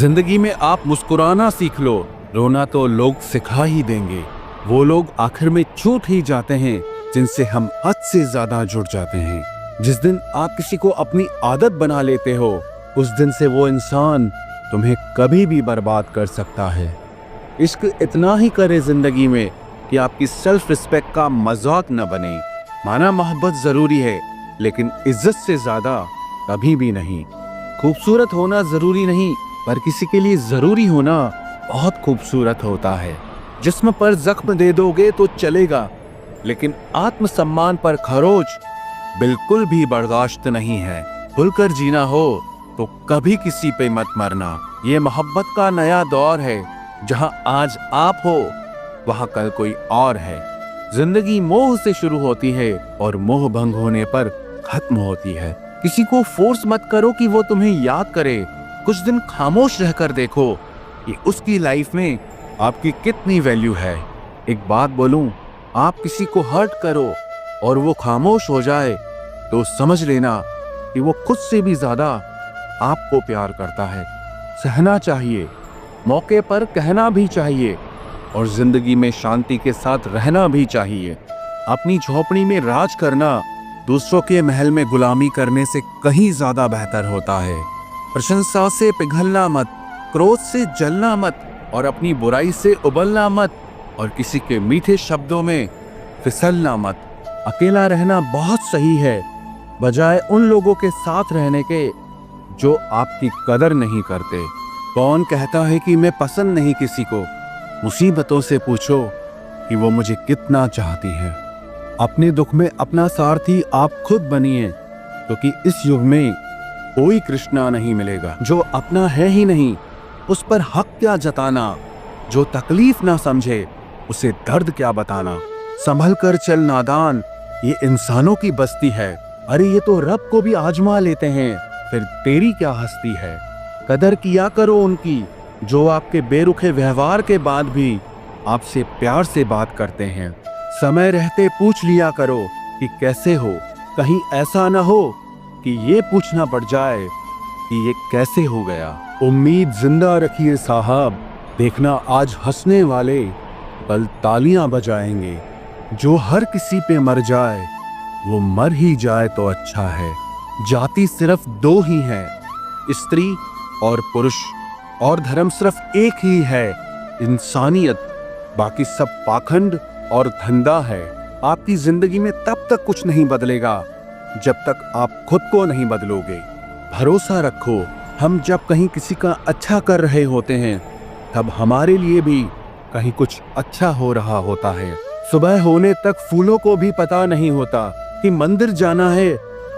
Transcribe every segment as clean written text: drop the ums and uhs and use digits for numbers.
जिंदगी में आप मुस्कुराना सीख लो, रोना तो लोग सिखा ही देंगे। वो लोग आखिर में छूट ही जाते हैं जिनसे हम हद से ज्यादा जुड़ जाते हैं। जिस दिन आप किसी को अपनी आदत बना लेते हो, उस दिन से वो इंसान तुम्हें कभी भी बर्बाद कर सकता है। इश्क इतना ही करे जिंदगी में कि आपकी सेल्फ रिस्पेक्ट का मजाक न बने। माना मोहब्बत जरूरी है, लेकिन इज्जत से ज्यादा कभी भी नहीं। खूबसूरत होना जरूरी नहीं, पर किसी के लिए जरूरी होना बहुत खूबसूरत होता है। जिस्म पर जख्म दे दोगे तो चलेगा, लेकिन आत्मसम्मान पर खरोच बिल्कुल भी बर्दाश्त नहीं है। खुलकर जीना हो तो कभी किसी पे मत मरना। ये मोहब्बत का नया दौर है, जहां आज आप हो वहां कल कोई और है। जिंदगी मोह से शुरू होती है और मोह भंग होने पर खत्म होती है। किसी को फोर्स मत करो कि वो तुम्हें याद करे। कुछ दिन खामोश रहकर देखो कि उसकी लाइफ में आपकी कितनी वैल्यू है। एक बात बोलूं, आप किसी को हर्ट करो और वो खामोश हो जाए तो समझ लेना कि वो खुद से भी ज्यादा आपको प्यार करता है। सहना चाहिए, मौके पर कहना भी चाहिए और जिंदगी में शांति के साथ रहना भी चाहिए। अपनी झोपड़ी में राज करना दूसरों के महल में गुलामी करने से कहीं ज्यादा बेहतर होता है। प्रशंसा से पिघलना मत, क्रोध से जलना मत और अपनी बुराई से उबलना मत और किसी के मीठे शब्दों में फिसलना मत। अकेला रहना बहुत सही है, बजाय उन लोगों के साथ रहने के जो आपकी कदर नहीं करते। कौन कहता है कि मैं पसंद नहीं किसी को? मुसीबतों से पूछो कि वो मुझे कितना चाहती है। अपने दुख में अपना सारथी आप खुद बनिए, क्योंकि इस युग में कोई कृष्णा नहीं मिलेगा। जो अपना है ही नहीं, उस पर हक क्या जताना। जो तकलीफ ना समझे, उसे दर्द क्या बताना। संभल कर चल नादान, ये इंसानों की बस्ती है। अरे ये तो रब को भी आजमा लेते हैं, फिर तेरी क्या हस्ती है। कदर किया करो उनकी जो आपके बेरुखे व्यवहार के बाद भी आपसे प्यार से बात करते हैं। समय रहते पूछ लिया करो कि कैसे हो, कहीं ऐसा न हो कि ये पूछना पड़ जाए कि ये कैसे हो गया। उम्मीद जिंदा रखिए साहब, देखना आज हंसने वाले कल तालियां बजाएंगे। जो हर किसी पे मर जाए वो मर ही जाए तो अच्छा है। जाति सिर्फ दो ही है, स्त्री और पुरुष, और धर्म सिर्फ एक ही है, इंसानियत। बाकी सब पाखंड और धंधा है। आपकी जिंदगी में तब तक कुछ नहीं बदलेगा जब तक आप खुद को नहीं बदलोगे। भरोसा रखो, हम जब कहीं किसी का अच्छा कर रहे होते हैं, तब हमारे लिए भी कहीं कुछ अच्छा हो रहा होता है। सुबह होने तक फूलों को भी पता नहीं होता कि मंदिर जाना है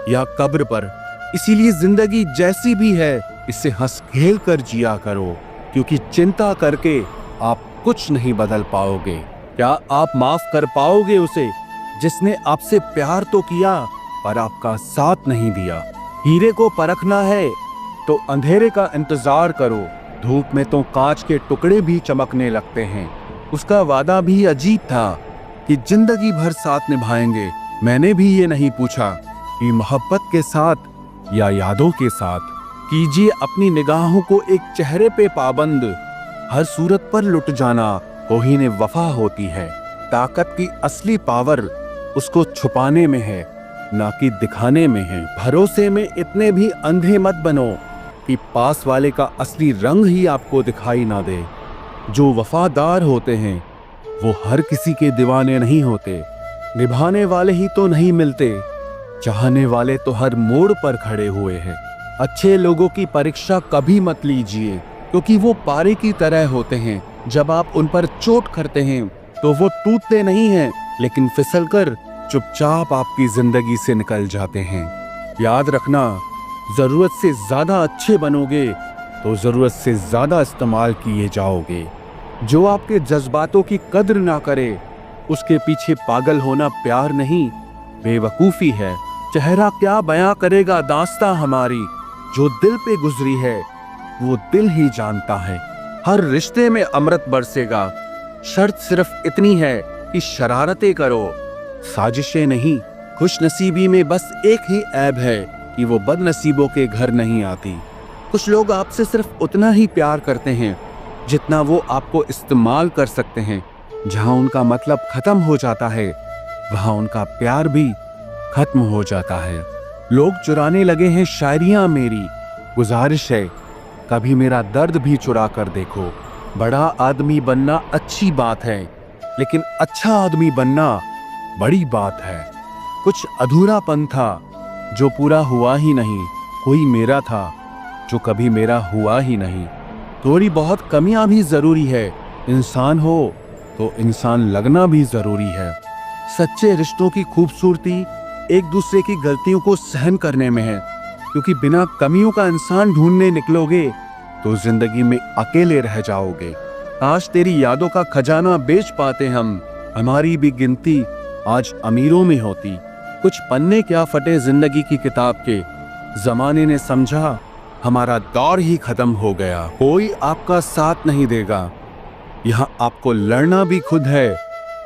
या कब्र पर। इसीलिए जिंदगी जैसी भी है, इसे हंस खेल कर जिया करो, क्योंकि चिंता करके आप कुछ नहीं बदल पाओगे। क्या आप माफ कर पाओगे उसे जिसने आपसे प्यार तो किया पर आपका साथ नहीं दिया? हीरे को परखना है तो अंधेरे का इंतजार करो। धूप में तो कांच के टुकड़े भी चमकने लगते हैं। उसका वादा भी अजीब था कि जिंदगी भर साथ निभाएंगे। मैंने भी ये नहीं पूछा कि मोहब्बत के साथ या यादों के साथ। कीजिए अपनी निगाहों को एक चेहरे पे पाबंद, हर सूरत पर लुट जाना कोहीने वफा होती है। ताकत की असली पावर उसको छुपाने में है, ना कि दिखाने में है। भरोसे में इतने भी अंधे मत बनो कि पास वाले का असली रंग ही आपको दिखाई ना दे। जो वफादार होते हैं वो हर किसी के दीवाने नहीं होते। निभाने वाले ही तो नहीं मिलते, चाहने वाले तो हर मोड़ पर खड़े हुए हैं। अच्छे लोगों की परीक्षा कभी मत लीजिए, क्योंकि वो पारे की तरह होते हैं। जब आप उन पर चोट करते हैं तो वो टूटते नहीं हैं, लेकिन फिसलकर चुपचाप आपकी जिंदगी से निकल जाते हैं। याद रखना, जरूरत से ज्यादा अच्छे बनोगे तो जरूरत से ज्यादा इस्तेमाल किए जाओगे। जो आपके जज्बातों की कद्र ना करे, उसके पीछे पागल होना प्यार नहीं, बेवकूफी है। चेहरा क्या बयां करेगा दास्तां हमारी, जो दिल पे गुजरी है वो दिल ही जानता है। हर रिश्ते में अमृत बरसेगा, शर्त सिर्फ इतनी है कि शरारतें करो, साजिशें नहीं। खुशनसीबी में बस एक ही ऐब है कि वो बदनसीबों के घर नहीं आती। कुछ लोग आपसे सिर्फ उतना ही प्यार करते हैं जितना वो आपको इस्तेमाल कर सकते हैं। जहां उनका मतलब खत्म हो जाता है, वहां उनका प्यार भी खत्म हो जाता है। लोग चुराने लगे हैं शायरियां मेरी, गुजारिश है कभी मेरा दर्द भी चुरा कर देखो। बड़ा आदमी बनना अच्छी बात है, लेकिन अच्छा आदमी बनना बड़ी बात है। कुछ अधूरापन था जो पूरा हुआ ही नहीं, कोई मेरा था जो कभी मेरा हुआ ही नहीं। थोड़ी बहुत कमियां भी जरूरी है, इंसान हो तो इंसान लगना भी जरूरी है। सच्चे रिश्तों की खूबसूरती एक दूसरे की गलतियों को सहन करने में है, क्योंकि बिना कमियों का इंसान ढूंढने निकलोगे तो जिंदगी में अकेले रह जाओगे। आज तेरी यादों का खजाना बेच पाते हम, हमारी भी गिनती आज अमीरों में होती। कुछ पन्ने क्या फटे जिंदगी की किताब के, जमाने ने समझा हमारा दौर ही खत्म हो गया। कोई आपका साथ नहीं देगा, यहाँ आपको लड़ना भी खुद है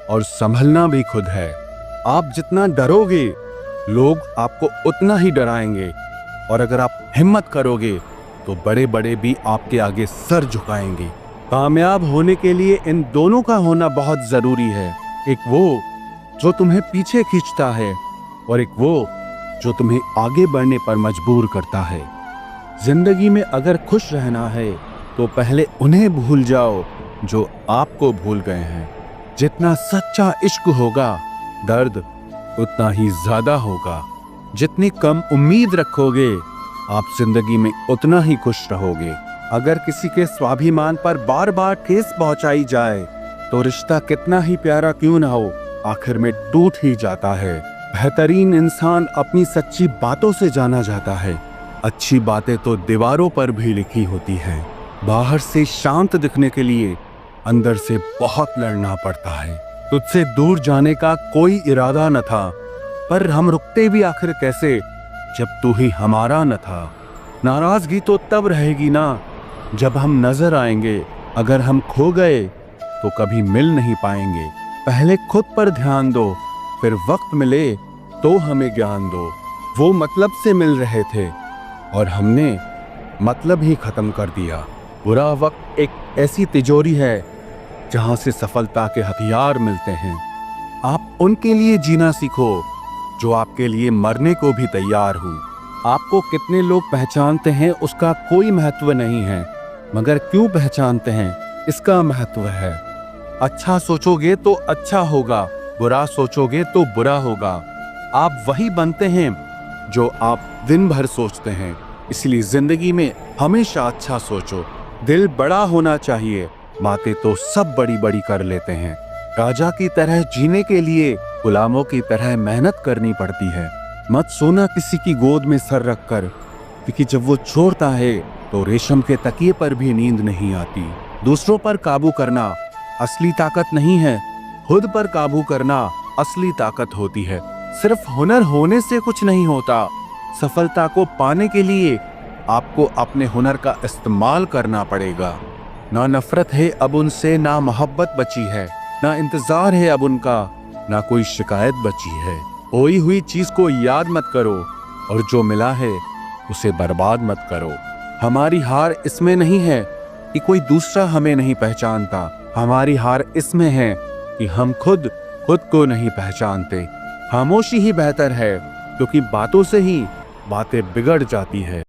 और संभलना भी खुद है। आप जितना डरोगे लोग आपको उतना ही डराएंगे, और अगर आप हिम्मत करोगे तो बड़े बड़े भी आपके आगे सर झुकाएंगे। कामयाब होने के लिए इन दोनों का होना बहुत जरूरी है। एक वो जो तुम्हें पीछे खींचता है, और एक वो जो तुम्हें आगे बढ़ने पर मजबूर करता है। जिंदगी में अगर खुश रहना है तो पहले उन्हें भूल जाओ जो आपको भूल गए हैं। जितना सच्चा इश्क होगा, दर्द उतना ही ज्यादा होगा। जितनी कम उम्मीद रखोगे, आप जिंदगी में उतना ही खुश रहोगे। अगर किसी के स्वाभिमान पर बार बार ठेस पहुंचाई जाए तो रिश्ता कितना ही प्यारा क्यों ना हो, आखिर में टूट ही जाता है। बेहतरीन इंसान अपनी सच्ची बातों से जाना जाता है। अच्छी बातें तो दीवारों पर भी लिखी होती हैं। बाहर से शांत दिखने के लिए अंदर से बहुत लड़ना पड़ता है। तुझसे दूर जाने का कोई इरादा न था, पर हम रुकते भी आखिर कैसे जब तू ही हमारा न था। नाराजगी तो तब रहेगी ना जब हम नजर आएंगे, अगर हम खो गए तो कभी मिल नहीं पाएंगे। पहले खुद पर ध्यान दो, फिर वक्त मिले तो हमें ज्ञान दो। वो मतलब से मिल रहे थे और हमने मतलब ही खत्म कर दिया। बुरा वक्त एक ऐसी तिजोरी है जहां से सफलता के हथियार मिलते हैं। आप उनके लिए जीना सीखो जो आपके लिए मरने को भी तैयार हो। आपको कितने लोग पहचानते हैं उसका कोई महत्व नहीं है, मगर क्यों पहचानते हैं इसका महत्व है। अच्छा सोचोगे तो अच्छा होगा, बुरा सोचोगे तो बुरा होगा। आप वही बनते हैं जो आप दिन भर सोचते हैं। इसलिए जिंदगी में हमेशा अच्छा सोचो। दिल बड़ा होना चाहिए, बातें तो सब बड़ी बड़ी कर लेते हैं। राजा की तरह जीने के लिए गुलामों की तरह मेहनत करनी पड़ती है। मत सोना किसी की गोद में सर रखकर, क्योंकि जब वो छोड़ता है तो रेशम के तकिए पर भी नींद नहीं आती। दूसरों पर काबू करना असली ताकत नहीं है, खुद पर काबू करना असली ताकत होती है। सिर्फ हुनर होने से कुछ नहीं होता। सफलता को पाने के लिए आपको अपने हुनर का इस्तेमाल करना पड़ेगा। ना नफरत है अब उनसे, ना मोहब्बत बची है, ना इंतजार है अब उनका, ना कोई शिकायत बची है। खोई हुई चीज को याद मत करो, और जो मिला है उसे बर्बाद मत करो। हमारी हार इसमें नहीं है कि कोई दूसरा हमें नहीं पहचानता, हमारी हार इसमें है कि हम खुद को नहीं पहचानते। खामोशी ही बेहतर है, क्योंकि बातों से ही बातें बिगड़ जाती है।